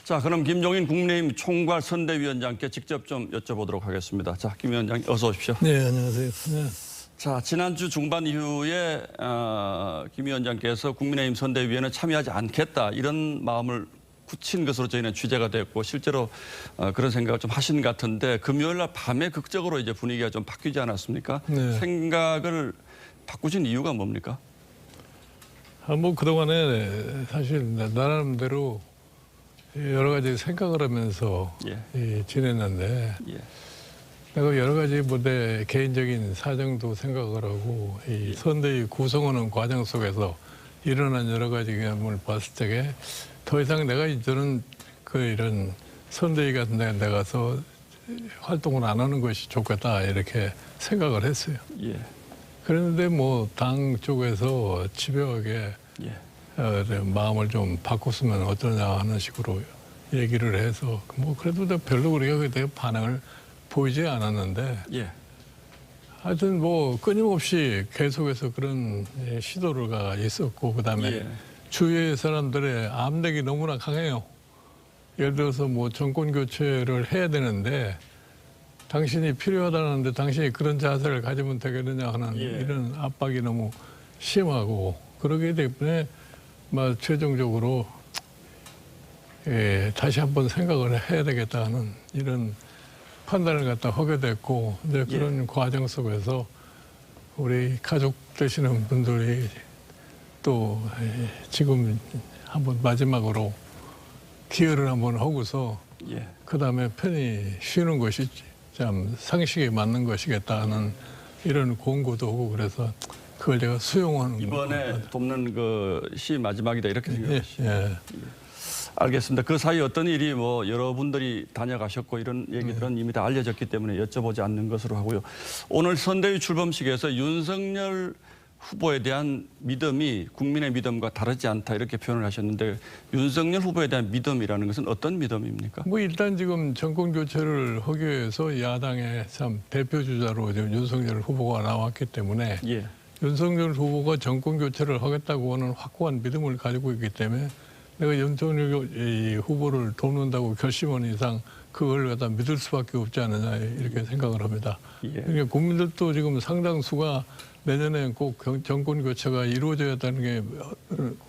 자, 그럼 김종인 국민의힘 총괄 선대위원장께 직접 좀 여쭤보도록 하겠습니다. 자, 김 위원장 어서 오십시오. 네, 안녕하세요. 네. 자, 지난주 중반 이후에 김 위원장께서 국민의힘 선대위에는 참여하지 않겠다 이런 마음을 굳힌 것으로 저희는 취재가 됐고 실제로 그런 생각을 좀 하신 것 같은데 금요일 날 밤에 극적으로 이제 분위기가 좀 바뀌지 않았습니까? 네. 생각을 바꾸신 이유가 뭡니까? 뭐 그동안에 사실 나름대로 여러 가지 생각을 하면서 지냈는데 예. 내가 여러 가지 내 개인적인 사정도 생각을 하고 이 선대위 구성하는 과정 속에서 일어난 여러 가지 경험을 봤을 적에 더 이상 내가 이제는 이런 선대위 같은 데 나가서 활동을 안 하는 것이 좋겠다 이렇게 생각을 했어요. 예. 그런데 당 쪽에서 집요하게 마음을 좀 바꿨으면 어떠냐 하는 식으로 얘기를 해서 그래도 별로 우리가 반응을 보이지 않았는데 하여튼 끊임없이 계속해서 그런 시도가 있었고 그다음에 주위의 사람들의 압력이 너무나 강해요. 예를 들어서 정권 교체를 해야 되는데 당신이 필요하다는데 당신이 그런 자세를 가지면 되겠느냐 하는 이런 압박이 너무 심하고 그러기 때문에 최종적으로 다시 한번 생각을 해야 되겠다는 이런 판단을 하게 됐고 이제 그런 과정 속에서 우리 가족 되시는 분들이 또 지금 한번 마지막으로 기여를 한번 하고서 그다음에 편히 쉬는 것이 참 상식에 맞는 것이겠다는 이런 공고도 하고 그래서 그걸 제가 수용하는 이번에 돕는 시 마지막이다 이렇게 생각하시죠. 알겠습니다. 그 사이 어떤 일이 여러분들이 다녀가셨고 이런 얘기들은 이미 다 알려졌기 때문에 여쭤보지 않는 것으로 하고요. 오늘 선대위 출범식에서 윤석열 후보에 대한 믿음이 국민의 믿음과 다르지 않다 이렇게 표현을 하셨는데 윤석열 후보에 대한 믿음이라는 것은 어떤 믿음입니까? 일단 지금 정권 교체를 하기 위해서 야당의 참 대표 주자로 지금 윤석열 후보가 나왔기 때문에 윤석열 후보가 정권 교체를 하겠다고 하는 확고한 믿음을 가지고 있기 때문에 내가 윤석열 후보를 돕는다고 결심한 이상 그걸 갖다 믿을 수밖에 없지 않느냐 이렇게 생각을 합니다. 그러니까 국민들도 지금 상당수가 내년에 꼭 정권 교체가 이루어져야 한다는 게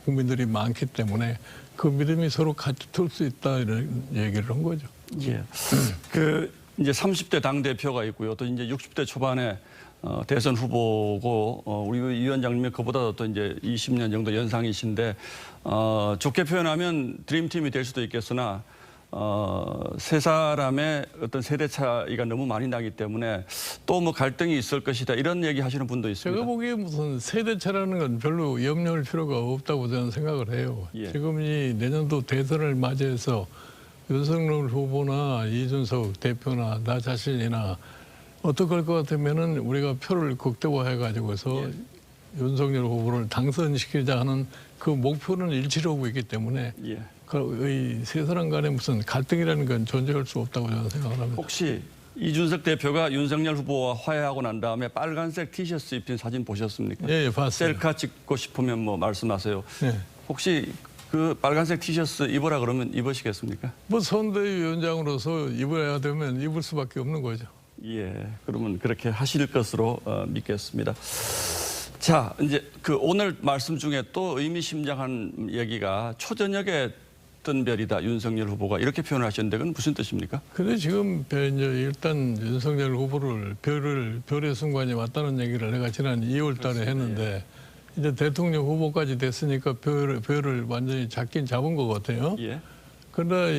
국민들이 많기 때문에 그 믿음이 서로 같이 틀 수 있다 이런 얘기를 한 거죠. 이제 30대 당 대표가 있고요. 또 이제 60대 초반에 대선 후보고 우리 위원장님이 그보다 또 이제 20년 정도 연상이신데 좋게 표현하면 드림팀이 될 수도 있겠으나 세 사람의 어떤 세대 차이가 너무 많이 나기 때문에 또 갈등이 있을 것이다 이런 얘기 하시는 분도 있습니다. 제가 보기에 무슨 세대 차라는 건 별로 염려할 필요가 없다고 저는 생각을 해요. 지금 이 내년도 대선을 맞이해서 윤석열 후보나 이준석 대표나 나 자신이나 어떻게 할 것 같으면은 우리가 표를 극대화해가지고서 윤석열 후보를 당선시키자 하는 그 목표는 일치를 하고 있기 때문에 이 세 사람 간에 무슨 갈등이라는 건 존재할 수 없다고 저는 생각을 합니다. 혹시 이준석 대표가 윤석열 후보와 화해하고 난 다음에 빨간색 티셔츠 입힌 사진 보셨습니까? 예, 봤어요. 셀카 찍고 싶으면 말씀하세요. 혹시 그 빨간색 티셔츠 입으라 그러면 입으시겠습니까? 선대위원장으로서 입어야 되면 입을 수밖에 없는 거죠. 그러면 그렇게 하실 것으로 믿겠습니다. 자, 이제 오늘 말씀 중에 또 의미심장한 얘기가 초저녁에 뜬 별이다 윤석열 후보가 이렇게 표현을 하셨는데 그건 무슨 뜻입니까? 근데 지금 일단 윤석열 후보를 별의 순간이 왔다는 얘기를 내가 지난 2월 달에 했는데 이제 대통령 후보까지 됐으니까 별을 완전히 잡긴 잡은 것 같아요. 그러나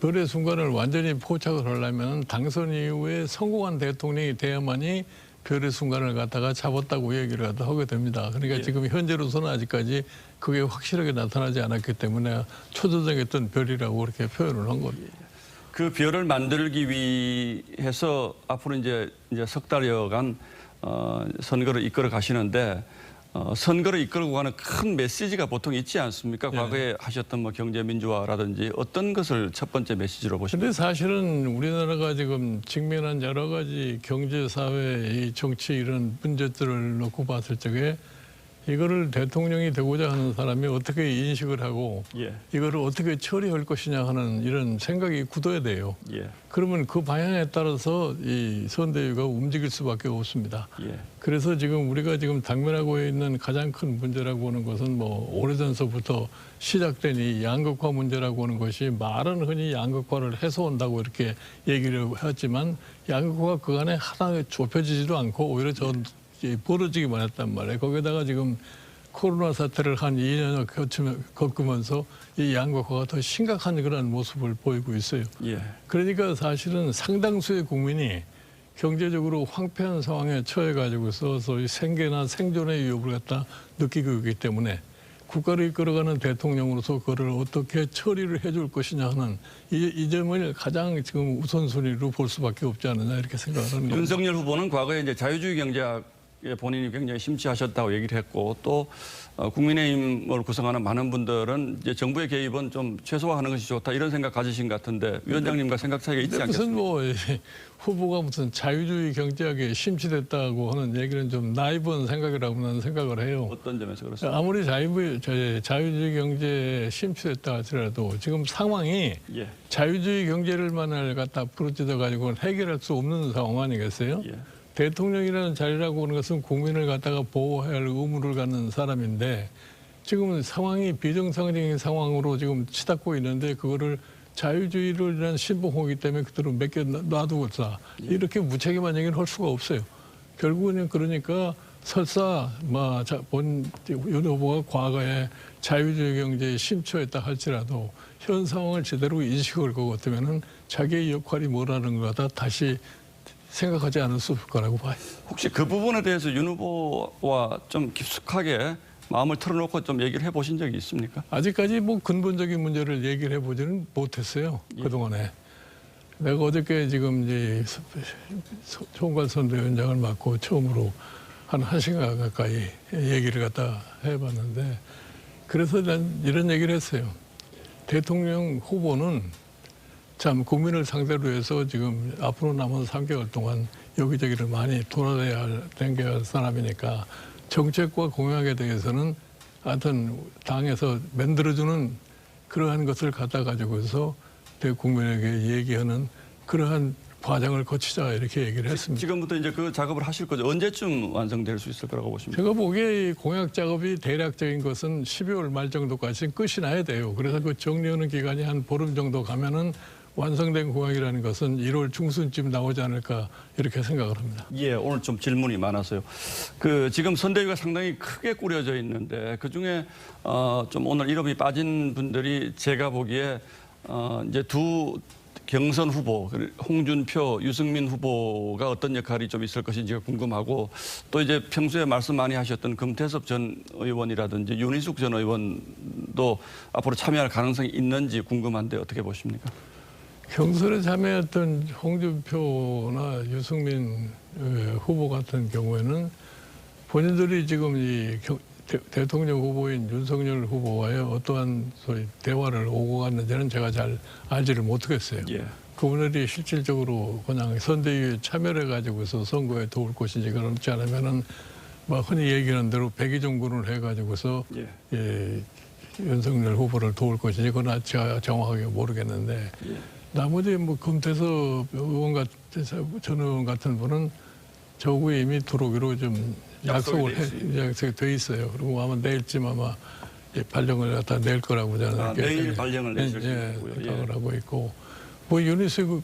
별의 순간을 완전히 포착을 하려면 당선 이후에 성공한 대통령이 돼야만이 별의 순간을 갖다가 잡았다고 얘기를 하게 됩니다. 그러니까 지금 현재로서는 아직까지 그게 확실하게 나타나지 않았기 때문에 초저녁했던 별이라고 그렇게 표현을 한 겁니다. 그 별을 만들기 위해서 앞으로 이제 석 달여간 선거를 이끌어 가시는데 선거를 이끌고 가는 큰 메시지가 보통 있지 않습니까? 과거에 하셨던 경제 민주화라든지 어떤 것을 첫 번째 메시지로 보십니까? 근데 사실은 우리나라가 지금 직면한 여러 가지 경제, 사회, 정치 이런 문제들을 놓고 봤을 적에 이거를 대통령이 되고자 하는 사람이 어떻게 인식을 하고 예. 이거를 어떻게 처리할 것이냐 하는 이런 생각이 굳어야 돼요. 예. 그러면 그 방향에 따라서 이 선대위가 움직일 수밖에 없습니다. 예. 그래서 지금 우리가 지금 당면하고 있는 가장 큰 문제라고 하는 것은 뭐 오래전서부터 시작된 이 양극화 문제라고 하는 것이 말은 흔히 양극화를 해소한다고 이렇게 얘기를 했지만 양극화가 그간에 하나 좁혀지지도 않고 오히려 벌어지기만 했단 말이에요. 거기다가 지금 코로나 사태를 한 2년여 겪으면서 이 양극화가 더 심각한 그런 모습을 보이고 있어요. 예. 그러니까 사실은 상당수의 국민이 경제적으로 황폐한 상황에 처해가지고서 소위 생계나 생존의 위협을 갖다 느끼고 있기 때문에 국가를 이끌어가는 대통령으로서 그거를 어떻게 처리를 해줄 것이냐 하는 이 점을 가장 지금 우선순위로 볼 수밖에 없지 않느냐 이렇게 생각을 하는 겁니다. 윤석열 후보는 과거에 이제 자유주의 경제학에 본인이 굉장히 심취하셨다고 얘기를 했고 또 국민의힘을 구성하는 많은 분들은 이제 정부의 개입은 좀 최소화하는 것이 좋다 이런 생각 가지신 것 같은데 위원장님과 생각 차이가 있지 않겠습니까? 무슨 뭐 후보가 무슨 자유주의 경제학에 심취됐다고 하는 얘기는 좀 나이브한 생각이라고 나는 생각을 해요. 어떤 점에서 그렇습니까? 아무리 자유주의 경제에 심취됐다 하더라도 지금 상황이 예. 자유주의 경제를만을 갖다 부르짖어 가지고 해결할 수 없는 상황 아니겠어요? 예. 대통령이라는 자리라고 하는 것은 국민을 갖다가 보호해야 할 의무를 갖는 사람인데 지금은 상황이 비정상적인 상황으로 지금 치닫고 있는데 그거를 자유주의를 위한 신봉이기 때문에 그대로 맡겨 놔두고서 이렇게 무책임한 얘기를 할 수가 없어요. 결국은 그러니까 설사 윤 후보가 과거에 자유주의 경제에 심취했다 할지라도 현 상황을 제대로 인식할 것 같으면은 자기의 역할이 뭐라는 거다 다시 생각하지 않을 수 없을 거라고 봐요. 혹시 그 부분에 대해서 윤 후보와 좀 깊숙하게 마음을 털어놓고 좀 얘기를 해보신 적이 있습니까? 아직까지 뭐 근본적인 문제를 얘기를 해보지는 못했어요. 그동안에. 내가 어저께 지금 이제 총괄선대위원장을 맡고 처음으로 한 1시간 가까이 얘기를 갖다 해봤는데 그래서 난 이런 얘기를 했어요. 대통령 후보는 참 국민을 상대로 해서 지금 앞으로 남은 3개월 동안 여기저기를 많이 다녀야 할 사람이니까 정책과 공약에 대해서는 하여튼 당에서 만들어주는 그러한 것을 갖다 가지고서 대국민에게 얘기하는 그러한 과정을 거치자 이렇게 얘기를 했습니다. 지금부터 이제 그 작업을 하실 거죠. 언제쯤 완성될 수 있을 거라고 보십니까? 제가 보기에 이 공약 작업이 대략적인 것은 12월 말 정도까지 끝이 나야 돼요. 그래서 그 정리하는 기간이 한 보름 정도 가면은 완성된 공약이라는 것은 1월 중순쯤 나오지 않을까 이렇게 생각을 합니다. 예, 오늘 좀 질문이 많아서요. 그 지금 선대위가 상당히 크게 꾸려져 있는데 그 중에 좀 오늘 이름이 빠진 분들이 제가 보기에 이제 두 경선 후보, 홍준표, 유승민 후보가 어떤 역할이 좀 있을 것인지가 궁금하고 또 이제 평소에 말씀 많이 하셨던 금태섭 전 의원이라든지 윤희숙 전 의원도 앞으로 참여할 가능성이 있는지 궁금한데 어떻게 보십니까? 경선에 참여했던 홍준표나 유승민 후보 같은 경우에는 본인들이 지금 이 대통령 후보인 윤석열 후보와의 어떠한 소위 대화를 오고 갔는지는 제가 잘 알지를 못하겠어요. 예. 그분들이 실질적으로 그냥 선대위에 참여를 해가지고서 선거에 도울 것인지 그렇지 않으면은 뭐 흔히 얘기하는 대로 백의종군을 해가지고서 윤석열 후보를 도울 것인지 그건 제가 정확하게 모르겠는데 나머지 뭐 금태섭 의원 전 의원 같은 분은 저구에 이미 들어오기로 좀 약속이 돼 있어요. 그리고 아마 내일쯤 아마 발령을 갖다 낼 거라고 저는 내일 발령을 내실 수 있고요. 생각을 하고 있고 뭐 윤희숙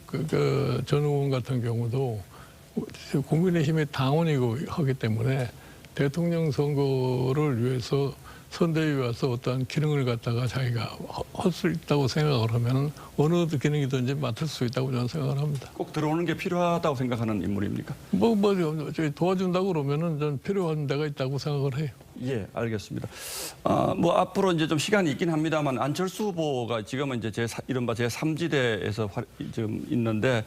전 의원 같은 경우도 국민의힘의 당원이고 하기 때문에 대통령 선거를 위해서 선대위에 와서 어떠한 기능을 갖다가 자기가 할 수 있다고 생각을 하면 어느 기능이든지 맡을 수 있다고 저는 생각을 합니다. 꼭 들어오는 게 필요하다고 생각하는 인물입니까? 도와준다고 그러면은 전 필요한 데가 있다고 생각을 해요. 예, 알겠습니다. 뭐 앞으로 이제 좀 시간이 있긴 합니다만 안철수 후보가 지금은 이제 이른바 제3지대에서 지금 있는데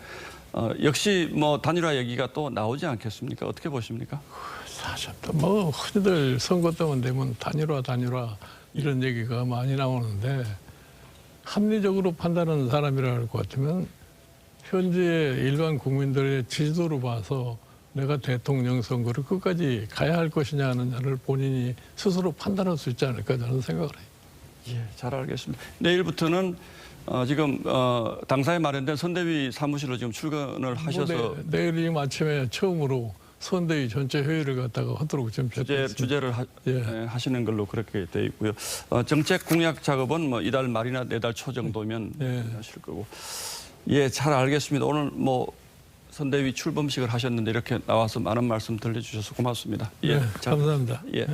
역시 뭐 단일화 얘기가 또 나오지 않겠습니까? 어떻게 보십니까? 사실 뭐 흔히들 선거 때만 되면 단일화 이런 얘기가 많이 나오는데 합리적으로 판단하는 사람이라 할 것 같으면 현재 일반 국민들의 지지도를 봐서 내가 대통령 선거를 끝까지 가야 할 것이냐 하느냐를 본인이 스스로 판단할 수 있지 않을까 저는 생각을 해요. 예, 잘 알겠습니다. 내일부터는 지금 당사에 마련된 선대위 사무실로 지금 출근을 하셔서 내일 아침에 처음으로 선대위 전체 회의를 갖다가 하도록 지금 주제를 하시는 걸로 그렇게 돼 있고요. 정책 공약 작업은 뭐 이달 말이나 내달 초 정도면 하실 거고. 예, 잘 알겠습니다. 오늘 뭐 선대위 출범식을 하셨는데 이렇게 나와서 많은 말씀 들려주셔서 고맙습니다. 예, 감사합니다. 예.